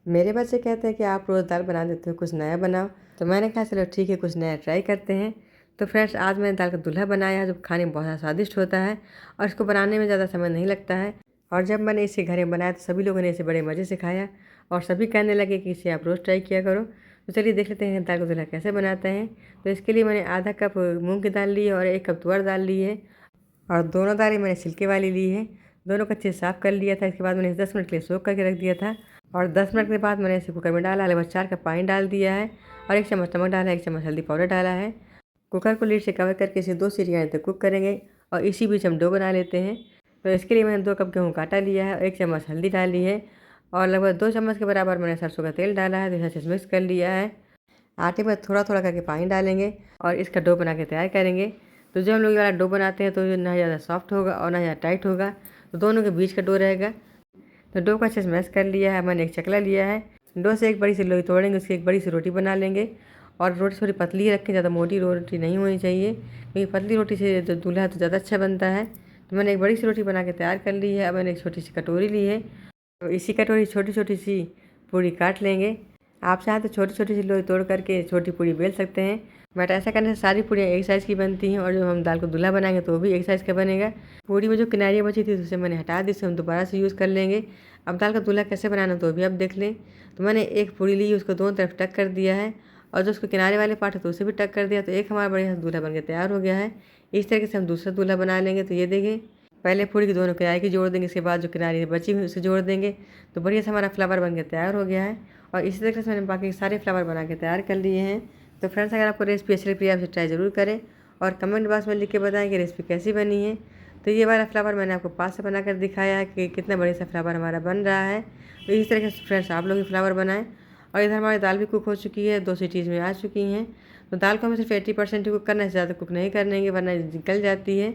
मेरे बच्चे कहते हैं कि आप रोज़ दाल बना देते हो, कुछ नया बनाओ। तो मैंने कहा चलो ठीक है, कुछ नया ट्राई करते हैं। तो फ्रेंड्स, आज मैंने दाल का दूल्हा बनाया है जो खाने में बहुत ज़्यादा स्वादिष्ट होता है और इसको बनाने में ज़्यादा समय नहीं लगता है। और जब मैंने इसे घर में बनाया तो सभी लोगों ने इसे बड़े मज़े से खाया और सभी कहने लगे कि इसे आप रोज़ ट्राई किया करो। तो चलिए देख लेते हैं दाल का दूल्हा कैसे बनाते हैं। तो इसके लिए मैंने आधा कप मूँग की दाल ली है और 1 कप तुअर दाल ली है और दोनों दालें मैंने छिलके वाली ली है। दोनों को अच्छे से साफ़ कर लिया था। इसके बाद मैंने इसे 10 मिनट के लिए सोख करके रख दिया था और 10 मिनट के बाद मैंने इसे कुकर में डाला, लगभग 4 कप पानी डाल दिया है और 1 चम्मच नमक डाला है, 1 चम्मच हल्दी पाउडर डाला है। कुकर को लीड से कवर करके इसे 2 सीटी आने तक कुक करेंगे और इसी बीच हम डो बना लेते हैं। तो इसके लिए मैंने 2 कप गेहूँ का आटा लिया है और 1 चम्मच हल्दी डाली है और लगभग 2 चम्मच के बराबर मैंने सरसों का तेल डाला है। तो इसे अच्छे से मिक्स कर लिया है। आटे में थोड़ा थोड़ा करके पानी डालेंगे और इसका डो बना के तैयार करेंगे। तो जो हम लोग ये वाला डो बनाते हैं तो ये ना ज़्यादा सॉफ्ट होगा और ना ज़्यादा टाइट होगा, तो दोनों के बीच का डो रहेगा। तो डो को अच्छे से मैश कर लिया है। मैंने एक चकला लिया है। डो से एक बड़ी सी लोई तोड़ेंगे, उसकी एक बड़ी सी रोटी बना लेंगे और रोटी थोड़ी पतली रखें, ज़्यादा मोटी रोटी नहीं होनी चाहिए क्योंकि पतली रोटी से जो दूल्हा है तो ज़्यादा अच्छा बनता है। तो मैंने एक बड़ी सी रोटी बना के तैयार कर ली है। अब मैंने एक छोटी सी कटोरी ली है। तो इसी कटोरी छोटी छोटी सी पूरी काट लेंगे। आप चाहें तो छोटी छोटी सी लोई तोड़ करके छोटी पूरी बेल सकते हैं, बट ऐसा करने से सारी पूरियाँ एक साइज़ की बनती हैं और जो हम दाल को दूल्हा बनाएंगे तो वो भी एक साइज़ का बनेगा। पूरी में जो किनारियाँ बची थी उसे मैंने हटा दी, उसे हम दोबारा से यूज़ कर लेंगे। अब दाल का दूल्हा कैसे बनाना तो भी आप देख लें। तो मैंने एक पूरी ली, उसको दोनों तरफ टक कर दिया है और जो उसको किनारे वाले पार्ट है तो उसे भी टक कर दिया। तो एक हमारा बढ़िया दूल्हा बन के तैयार हो गया है। इस तरीके से हम दूसरा दूल्हा बना लेंगे। तो ये देखें, पहले पूरी की दोनों किनारे की जोड़ देंगे, इसके बाद जो किनारे बची हुई उसे जोड़ देंगे। तो बढ़िया से हमारा फ्लावर बन के तैयार हो गया है और इसी तरीके से मैंने बाकी सारे फ्लावर बना के तैयार कर लिए हैं। तो फ्रेंड्स, अगर आपको रेसिपी अच्छी लगी आप इसे ट्राई ज़रूर करें और कमेंट बॉक्स में लिख के बताएं कि रेसिपी कैसी बनी है। तो ये वाला फ्लावर मैंने आपको पास से बना कर दिखाया है कि कितना बढ़िया सा फ्लावर हमारा बन रहा है। तो इस तरीके से फ्रेंड्स आप लोग भी फ्लावर बनाएं। और इधर हमारी दाल भी कुक हो चुकी है, 2 सीटीज़ में आ चुकी हैं। तो दाल को हमें सिर्फ 80% ही कुक करना है, ज़्यादा कुक नहीं करने वरना निकल जाती है।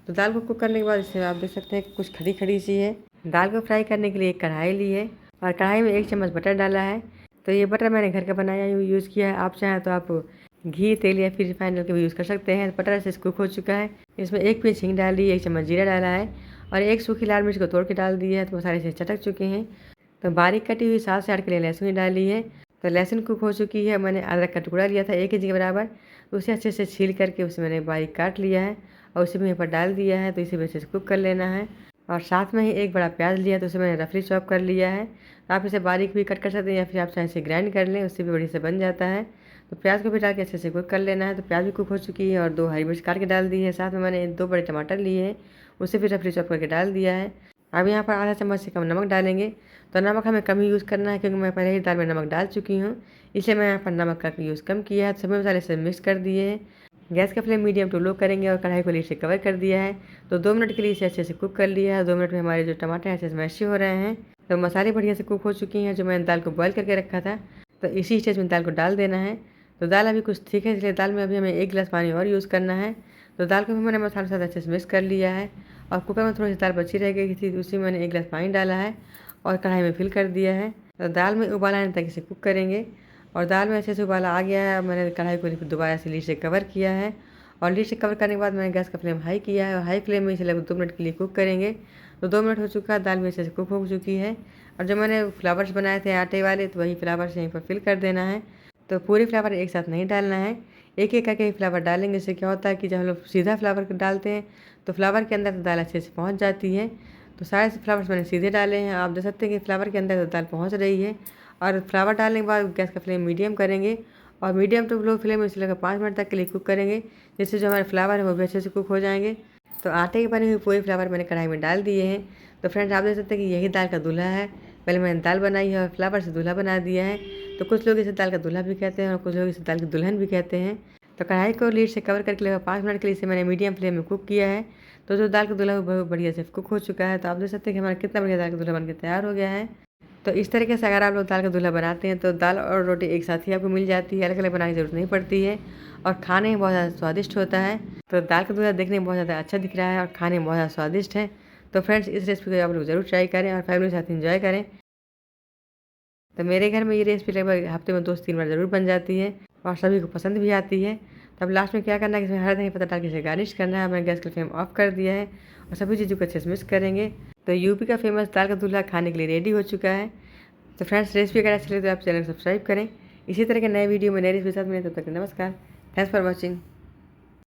तो दाल को कुक करने के बाद इसे आप देख सकते हैं कुछ खड़ी खड़ी सी है। दाल को फ्राई करने के लिए एक कढ़ाई ली है और कढ़ाई में 1 चम्मच बटर डाला है। तो ये बटर मैंने घर का बनाया यूज़ किया है। आप चाहें तो आप घी, तेल या फिर रिफाइंड ऑयल का भी यूज़ कर सकते हैं। बटर अच्छे से कुक हो चुका है। इसमें 1 पिंच हींग डाली, 1 चम्मच जीरा डाला है और 1 सूखी लाल मिर्च को तोड़ के डाल दी है। तो मसाले से चटक चुके हैं। तो बारीक कटी हुई 7 से 8 के लिए लहसुन डाली है। तो लहसुन कुक हो चुकी है। मैंने अदरक का टुकड़ा लिया था 1 इंच के बराबर, तो उसे अच्छे से छील करके उसे मैंने बारीक काट लिया है और उसे भी यहाँ पर डाल दिया है। तो इसे भी अच्छे से कुक कर लेना है। और साथ में ही एक बड़ा प्याज लिया, तो उसे मैंने रफली चॉप कर लिया है। तो आप इसे बारीक भी कट कर सकते हैं या फिर आप चाहे इसे ग्राइंड कर लें, उससे भी बढ़िया से बन जाता है। तो प्याज को भी डाल के अच्छे से कुक कर लेना है। तो प्याज भी कुक हो चुकी है और 2 हरी मिर्च काट के डाल दी है। साथ में मैंने 2 बड़े टमाटर लिए हैं, उसे भी रफली चॉप करके डाल दिया है। अब यहाँ पर आधा चम्मच से कम नमक डालेंगे। तो नमक हमें कम ही यूज़ करना है क्योंकि मैं पहले ही दाल में नमक डाल चुकी हूँ, इसलिए मैं यहाँ पर नमक का यूज़ कम किया है। तो सभी मसाले से मिक्स कर दिए हैं। गैस का फ्लेम मीडियम टू लो करेंगे और कढ़ाई को लीड से कवर कर दिया है। तो 2 मिनट के लिए इसे अच्छे से कुक कर लिया है। 2 मिनट में हमारे जो टमाटर हैं अच्छे से मैश हो रहे हैं। तो मसाले बढ़िया से कुक हो चुकी हैं। जो मैंने दाल को बॉयल करके रखा था, तो इसी स्टेज में दाल को डाल देना है। तो दाल अभी कुछ ठीक है, इसलिए दाल में अभी हमें 1 गिलास पानी और यूज़ करना है। तो दाल को भी मैंने मसाले के साथ अच्छे से मिक्स कर लिया है और कुकर में थोड़ी सी दाल बची रह गई थी, उसी में मैंने 1 गिलास पानी डाला है और कढ़ाई में फिल कर दिया है। तो दाल में उबाल आने तक इसे कुक करेंगे और दाल में अच्छे से उबाला आ गया है। मैंने कढ़ाई को दोबारा से लीड से कवर किया है और लीड से कवर करने के बाद मैंने गैस का फ्लेम हाई किया है और हाई फ्लेम में इसे लगभग 2 मिनट के लिए कुक करेंगे। तो 2 मिनट हो चुका है, दाल भी अच्छे से कुक हो चुकी है और जो मैंने फ्लावर्स बनाए थे आटे वाले, तो वही फ्लावर्स यहीं पर फिल कर देना है। तो पूरे फ्लावर एक साथ नहीं डालना है, एक एक करके ही फ्लावर डालेंगे। इससे क्या होता है कि जब हम लोग सीधा फ्लावर डालते हैं तो फ्लावर के अंदर तो दाल अच्छे से पहुँच जाती है। तो सारे फ्लावर्स मैंने सीधे डाले हैं। आप देख सकते हैं कि फ्लावर के अंदर तो दाल पहुँच रही है। और फ्लावर डालने के बाद गैस का फ्लेम मीडियम करेंगे और मीडियम टू लो फ्लेम में इसे लगभग 5 मिनट तक के लिए कुक करेंगे, जिससे जो हमारे फ्लावर है वो भी अच्छे से कुक हो जाएंगे। तो आटे के बने हुए पूरे फ्लावर मैंने कढ़ाई में डाल दिए हैं। तो फ्रेंड्स, आप देख सकते हैं कि यही दाल का दूल्हा है। पहले मैंने दाल बनाई है और फ्लावर से दूल्हा बना दिया है। तो कुछ लोग इसे दाल का दूल्हा भी कहते हैं और कुछ लोग इसे दाल की दुल्हन भी कहते हैं। तो कढ़ाई को लीड से कवर करके लगभग 5 मिनट के लिए इसे मैंने मीडियम फ्लेम में कुक किया है। तो जो दाल का दूल्हा वो बढ़िया से कुक हो चुका है। तो आप देख सकते हैं कि हमारा कितना बढ़िया दाल का दूल्हा बनकर तैयार हो गया है। तो इस तरीके से अगर आप लोग दाल का दूल्हा बनाते हैं तो दाल और रोटी एक साथ ही आपको मिल जाती है, अलग अलग बनाने की ज़रूरत नहीं पड़ती है और खाने में बहुत ज़्यादा स्वादिष्ट होता है। तो दाल का दूल्हा देखने में बहुत ज़्यादा अच्छा दिख रहा है और खाने में बहुत ज़्यादा स्वादिष्ट है। तो फ्रेंड्स, इस रेसिपी को आप लोग ज़रूर ट्राई करें और फैमिली के साथ एंजॉय करें। तो मेरे घर में ये रेसिपी लगभग हफ्ते में 2 से 3 बार ज़रूर बन जाती है और सभी को पसंद भी आती है। तब लास्ट में क्या करना है कि इसमें हरा धनिया पत्ता डाल के इसे गार्निश करना है। मैंने गैस का फ्लेम ऑफ कर दिया है और सभी चीज़ों को अच्छे से मिक्स करेंगे। तो यूपी का फेमस दाल का दूल्हा खाने के लिए रेडी हो चुका है। तो फ्रेंड्स रेसिपी अगर अच्छी लगे तो आप चैनल सब्सक्राइब करें। इसी तरह के नए वीडियो में नए रेसिपी के साथ मिलें, तब तक नमस्कार। Thanks for watching.